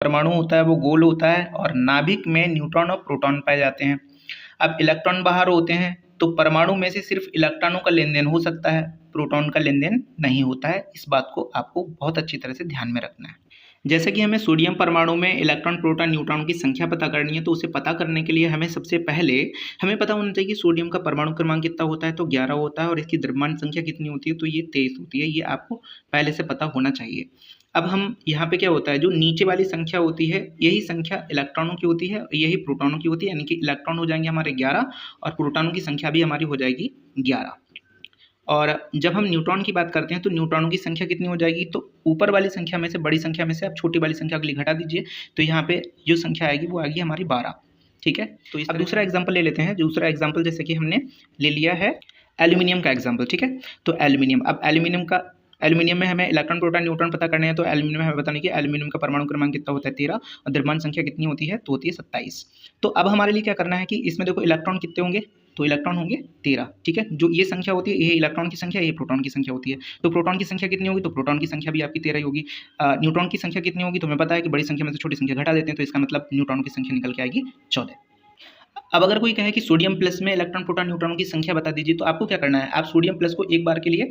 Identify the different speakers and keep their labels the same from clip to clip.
Speaker 1: परमाणु होता है वो गोल होता है और नाभिक में न्यूट्रॉन और प्रोटॉन पाए जाते हैं। अब इलेक्ट्रॉन बाहर होते हैं तो परमाणु में से सिर्फ इलेक्ट्रॉनों का लेन देन हो सकता है, प्रोटॉन का लेन देन नहीं होता है। इस बात को आपको बहुत अच्छी तरह से ध्यान में रखना है। जैसे कि हमें सोडियम परमाणु में इलेक्ट्रॉन प्रोटॉन न्यूट्रॉन की संख्या पता करनी है, तो उसे पता करने के लिए हमें सबसे पहले हमें पता होना चाहिए कि सोडियम का परमाणु क्रमांक कितना होता है, तो 11 होता है और इसकी द्रव्यमान संख्या कितनी होती है, तो ये 23 होती है। ये आपको पहले से पता होना चाहिए। अब हम यहाँ पे क्या होता है, जो नीचे वाली संख्या होती है यही संख्या इलेक्ट्रॉनों की होती है, यही प्रोटॉनों की होती है, यानी कि इलेक्ट्रॉन हो जाएंगे हमारे 11 और प्रोटॉनों की संख्या भी हमारी हो जाएगी 11। और जब हम न्यूट्रॉन की बात करते हैं तो न्यूट्रॉनों की संख्या कितनी हो जाएगी, तो ऊपर वाली संख्या में से, बड़ी संख्या में से आप छोटी वाली संख्या के लिए घटा दीजिए, तो यहाँ पे जो संख्या आएगी वो आएगी हमारी 12। ठीक है, तो अब दूसरा एग्जाम्पल ले लेते हैं। दूसरा एग्जाम्पल जैसे कि हमने ले लिया है एल्यूमिनियम का एग्जाम्पल। ठीक है, तो एल्यूमिनियम, अब एल्यूमिनियम में हमें इलेक्ट्रॉन प्रोटॉन न्यूट्रॉन पता करने हैं, तो एल्यूमिनियम में हमें बताने की एल्यूमिनियम का परमाणु क्रमांक कितना होता है 13 और द्रव्यमान संख्या कितनी होती है, तो होती है 27। तो अब हमारे लिए क्या करना है कि इसमें देखो इलेक्ट्रॉन कितने होंगे, तो इलेक्ट्रॉन होंगे 13। ठीक है, जो ये संख्या होती है ये इलेक्ट्रॉन की संख्या, ये प्रोटॉन की संख्या होती है। तो प्रोटॉन की संख्या कितनी होगी, तो प्रोटॉन की संख्या भी आपकी 13 ही होगी। न्यूट्रॉन की संख्या कितनी होगी, तो हमें पता है कि बड़ी संख्या में से छोटी संख्या घटा देते हैं, तो इसका मतलब न्यूट्रॉन की संख्या निकल के आएगी 14। अब अगर कोई कहे कि सोडियम प्लस में इलेक्ट्रॉन प्रोटॉन न्यूट्रॉन की संख्या बता दीजिए, तो आपको क्या करना है, आप सोडियम प्लस को एक बार के लिए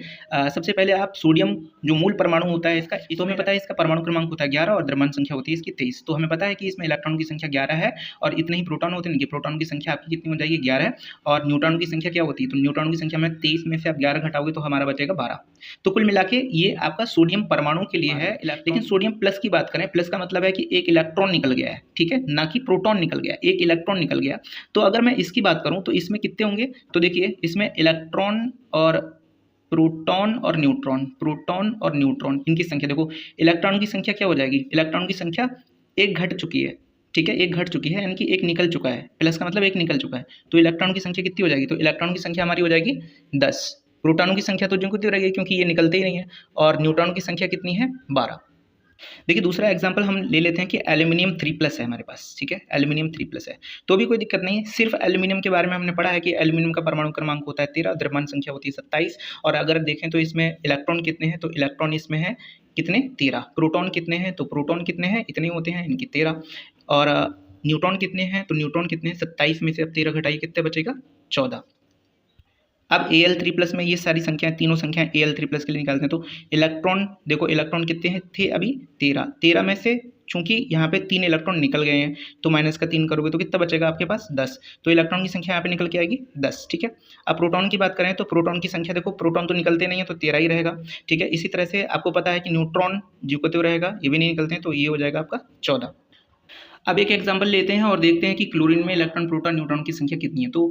Speaker 1: सबसे पहले आप सोडियम जो मूल परमाणु होता है इसका, तो हमें पता है इसका परमाणु क्रमांक होता है 11 और द्रव्यमान संख्या होती है इसकी 23। तो हमें पता है कि इसमें इलेक्ट्रॉन की संख्या 11 है और इतने ही प्रोटॉन होते हैं। प्रोटॉन की संख्या आपकी कितनी हो जाएगी, 11 है, और न्यूट्रॉन की संख्या क्या होती है, तो न्यूट्रॉन की संख्या में 23 में से आप 11 घटाओगे तो हमारा बचेगा 12। तो कुल मिला के ये आपका सोडियम परमाणु के लिए है। लेकिन सोडियम प्लस की बात करें, प्लस का मतलब है कि एक इलेक्ट्रॉन निकल गया है, ठीक है, ना कि प्रोटॉन निकल गया, एक इलेक्ट्रॉन निकल गया। तो अगर मैं इसकी बात करूं तो इसमें कितने होंगे, तो देखिए इसमें इलेक्ट्रॉन और प्रोटॉन और न्यूट्रॉन इनकी संख्या देखो, इलेक्ट्रॉन की संख्या क्या हो जाएगी, इलेक्ट्रॉन की संख्या एक घट चुकी है। ठीक है, एक घट चुकी है, यानी कि एक निकल चुका है, प्लस का मतलब एक निकल चुका है। तो इलेक्ट्रॉन की संख्या कितनी हो जाएगी, तो इलेक्ट्रॉन की संख्या हमारी हो जाएगी 10। प्रोटॉनों की संख्या तो जिनको रहेगी क्योंकि ये निकलते ही नहीं है, और न्यूट्रॉन की संख्या कितनी है, 12। देखिए दूसरा एग्जांपल हम ले लेते हैं कि एल्यूमिनियम 3+ है हमारे पास। ठीक है, एल्यूमिनियम 3+ है, तो भी कोई दिक्कत नहीं है। सिर्फ एल्यूमिनियम के बारे में हमने पढ़ा है कि एल्यूमिनियम का परमाणु क्रमांक होता है 13, द्रव्यमान संख्या होती है 27। और अगर देखें तो इसमें इलेक्ट्रॉन कितने हैं, तो इलेक्ट्रॉन इसमें है कितने, 13। प्रोटॉन कितने हैं, तो प्रोटॉन कितने हैं, इतने होते हैं, इनकी 13। और न्यूट्रॉन कितने हैं, तो न्यूट्रॉन कितने हैं, 27 में से अब 13 घटाइए, कितने बचेगा, 14। अब Al3+ में ये सारी संख्याएं, तीनों संख्याएं Al3+ के लिए निकालते हैं। तो इलेक्ट्रॉन देखो, इलेक्ट्रॉन कितने हैं, थे अभी 13 में से चूंकि यहाँ पे 3 इलेक्ट्रॉन निकल गए हैं तो माइनस का 3 करोगे तो कितना बचेगा आपके पास, 10। तो इलेक्ट्रॉन की संख्या यहाँ पे निकल के आएगी 10। ठीक है, अब प्रोटॉन की बात करें तो प्रोटॉन की संख्या देखो, प्रोटॉन तो निकलते नहीं है तो 13 ही रहेगा। ठीक है, इसी तरह से आपको पता है कि न्यूट्रॉन जो को रहेगा, ये भी नहीं निकलते हैं, तो ये हो जाएगा आपका 14। अब एक एग्जाम्पल लेते हैं और देखते हैं कि क्लोरीन में इलेक्ट्रॉन प्रोटॉन न्यूट्रॉन की संख्या कितनी है। तो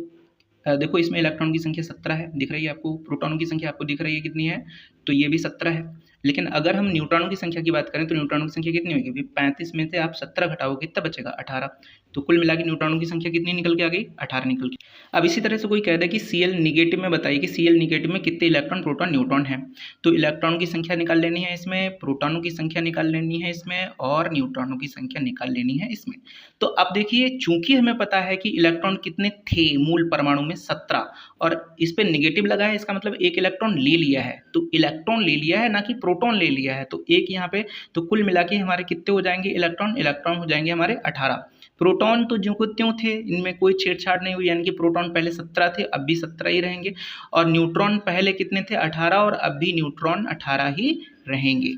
Speaker 1: देखो इसमें इलेक्ट्रॉन की संख्या 17 है, दिख रही है आपको, प्रोटॉनों की संख्या आपको दिख रही है कितनी है, तो ये भी 17 है। लेकिन अगर हम न्यूट्रॉनों की संख्या की बात करें तो न्यूट्रॉनों की संख्या कितनी होगी, 35 में से आप 17 घटाओगे कितना बचेगा, 18। तो कुल मिला के न्यूट्रॉनों की संख्या कितनी निकल के आ गई, 18 निकल के। अब इसी तरह से कोई कह दे कि Cl निगेटिव में बताइए कि Cl निगेटिव में कितने इलेक्ट्रॉन प्रोटॉन न्यूट्रॉन है। तो इलेक्ट्रॉनों की संख्या निकाल लेनी है इसमें, प्रोटॉनों की संख्या निकाल लेनी है इसमें, और न्यूट्रॉनों की संख्या निकाल लेनी है इसमें। तो अब देखिए, चूंकि हमें पता है कि इलेक्ट्रॉन कितने थे मूल परमाणु में, 17, और इस पे नेगेटिव लगा है, इसका मतलब एक इलेक्ट्रॉन ले लिया है। तो इलेक्ट्रॉन ले लिया है, ना कि प्रोटॉन ले लिया है, तो एक यहाँ पे, तो कुल मिला के हमारे कितने हो जाएंगे इलेक्ट्रॉन हो जाएंगे हमारे 18। प्रोटॉन तो ज्यों को त्यों थे, इनमें कोई छेड़छाड़ नहीं हुई, यानी कि प्रोटॉन पहले 17 थे, अब भी 17 ही रहेंगे। और न्यूट्रॉन पहले कितने थे, 18, और अब भी न्यूट्रॉन 18 ही रहेंगे।